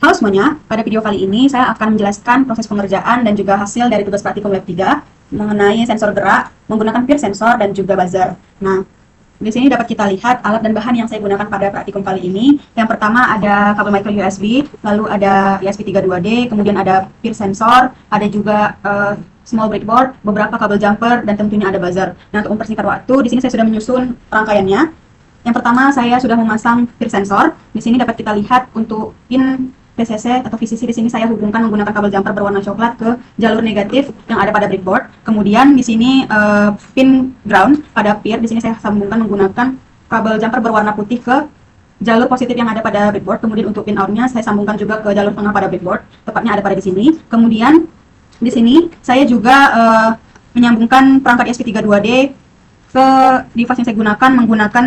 Halo semuanya, pada video kali ini saya akan menjelaskan proses pengerjaan dan juga hasil dari tugas praktikum lab 3 mengenai sensor gerak menggunakan peer sensor dan juga buzzer. Nah, di sini dapat kita lihat alat dan bahan yang saya gunakan pada praktikum kali ini. Yang pertama ada kabel micro USB, lalu ada ESP32D, kemudian ada peer sensor, ada juga small breadboard, beberapa kabel jumper, dan tentunya ada buzzer. Nah, untuk mempersingkat waktu, di sini saya sudah menyusun rangkaiannya. Yang pertama saya sudah memasang peer sensor. Di sini dapat kita lihat untuk pin PCC atau VCC di sini saya hubungkan menggunakan kabel jumper berwarna coklat ke jalur negatif yang ada pada breadboard. Kemudian di sini pin ground pada peer di sini saya sambungkan menggunakan kabel jumper berwarna putih ke jalur positif yang ada pada breadboard. Kemudian untuk pin out-nya saya sambungkan juga ke jalur tengah pada breadboard, tepatnya ada pada di sini. Kemudian di sini saya juga menyambungkan perangkat ESP32D ke device yang saya gunakan menggunakan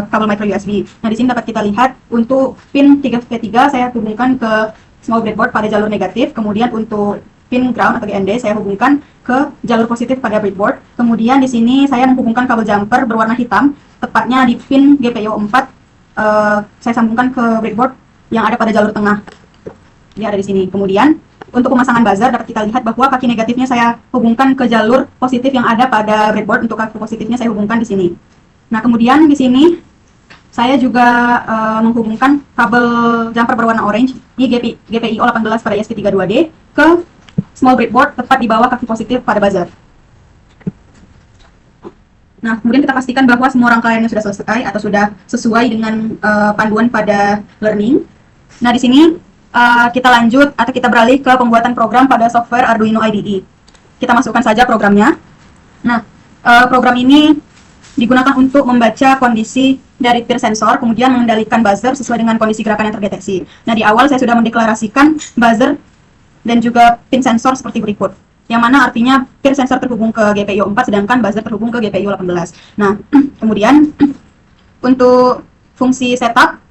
kabel micro USB. Nah, di sini dapat kita lihat untuk pin 3V3 saya hubungkan ke small breadboard pada jalur negatif. Kemudian untuk pin ground atau GND saya hubungkan ke jalur positif pada breadboard. Kemudian di sini saya menghubungkan kabel jumper berwarna hitam, tepatnya di pin GPIO 4 saya sambungkan ke breadboard yang ada pada jalur tengah. Dia ada di sini. Kemudian untuk pemasangan buzzer dapat kita lihat bahwa kaki negatifnya saya hubungkan ke jalur positif yang ada pada breadboard. Untuk kaki positifnya saya hubungkan di sini. Nah, kemudian di sini saya juga menghubungkan kabel jumper berwarna orange di GPIO 18 pada ESP32D ke small breadboard tepat di bawah kaki positif pada buzzer. Nah, kemudian kita pastikan bahwa semua rangkaiannya sudah selesai atau sudah sesuai dengan panduan pada learning. Nah, di sini kita lanjut atau kita beralih ke pembuatan program pada software Arduino IDE. Kita masukkan saja programnya. Nah, program ini digunakan untuk membaca kondisi dari peer sensor, kemudian mengendalikan buzzer sesuai dengan kondisi gerakan yang terdeteksi. Nah, di awal saya sudah mendeklarasikan buzzer dan juga pin sensor seperti berikut. Yang mana artinya peer sensor terhubung ke GPIO 4, sedangkan buzzer terhubung ke GPIO 18. Nah, kemudian untuk fungsi setup,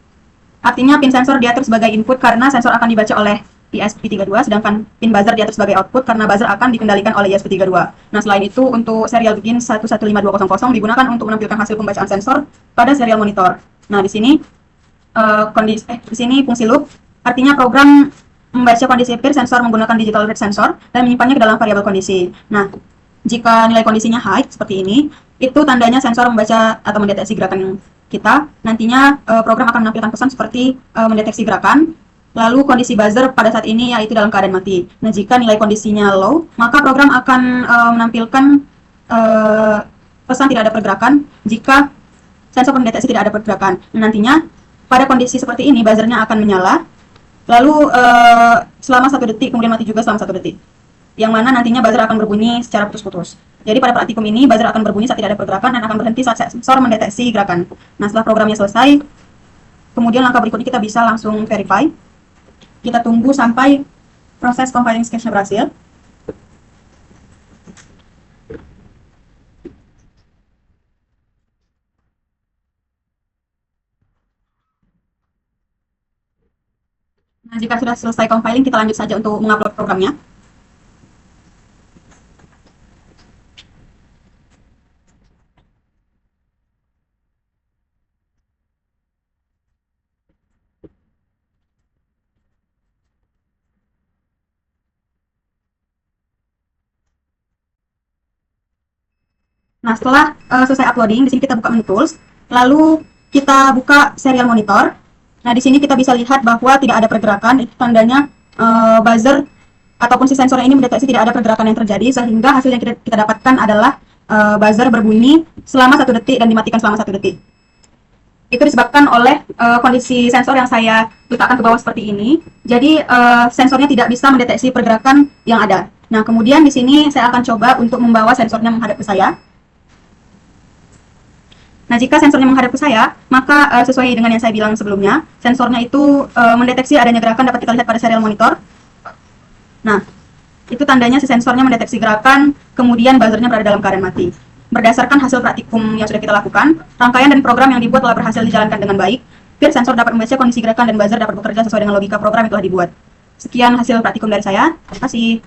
artinya pin sensor diatur sebagai input karena sensor akan dibaca oleh ESP32, sedangkan pin buzzer diatur sebagai output karena buzzer akan dikendalikan oleh ESP32. Nah, selain itu untuk serial begin 115200 digunakan untuk menampilkan hasil pembacaan sensor pada serial monitor. Nah, di sini di sini fungsi loop, artinya program membaca kondisi peer sensor menggunakan digital read sensor dan menyimpannya ke dalam variabel kondisi. Nah, jika nilai kondisinya high seperti ini, itu tandanya sensor membaca atau mendeteksi gerakan kita. Nantinya program akan menampilkan pesan seperti mendeteksi gerakan. Lalu kondisi buzzer pada saat ini yaitu dalam keadaan mati. Nah, jika nilai kondisinya low, maka program akan menampilkan pesan tidak ada pergerakan jika sensor mendeteksi tidak ada pergerakan. Nah, nantinya pada kondisi seperti ini buzzernya akan menyala. Lalu selama 1 detik, kemudian mati juga selama 1 detik. Yang mana nantinya buzzer akan berbunyi secara putus-putus. Jadi pada praktikum ini buzzer akan berbunyi saat tidak ada pergerakan dan akan berhenti saat sensor mendeteksi gerakan. Nah, setelah programnya selesai, kemudian langkah berikutnya kita bisa langsung verify. Kita tunggu sampai proses compiling sketch-nya berhasil. Nah, jika sudah selesai compiling, kita lanjut saja untuk mengupload programnya. Nah, setelah selesai uploading, di sini kita buka menu tools, lalu kita buka serial monitor. Nah, di sini kita bisa lihat bahwa tidak ada pergerakan, itu tandanya buzzer ataupun si sensornya ini mendeteksi tidak ada pergerakan yang terjadi, sehingga hasil yang kita dapatkan adalah buzzer berbunyi selama 1 detik dan dimatikan selama 1 detik. Itu disebabkan oleh kondisi sensor yang saya letakkan ke bawah seperti ini. Jadi sensornya tidak bisa mendeteksi pergerakan yang ada. Nah, kemudian di sini saya akan coba untuk membawa sensornya menghadap ke saya. Nah, jika sensornya menghadap ke saya, maka sesuai dengan yang saya bilang sebelumnya, sensornya itu mendeteksi adanya gerakan dapat kita lihat pada serial monitor. Nah, itu tandanya si sensornya mendeteksi gerakan, kemudian buzzernya berada dalam keadaan mati. Berdasarkan hasil praktikum yang sudah kita lakukan, rangkaian dan program yang dibuat telah berhasil dijalankan dengan baik. Peer sensor dapat membaca kondisi gerakan dan buzzer dapat bekerja sesuai dengan logika program yang telah dibuat. Sekian hasil praktikum dari saya. Terima kasih.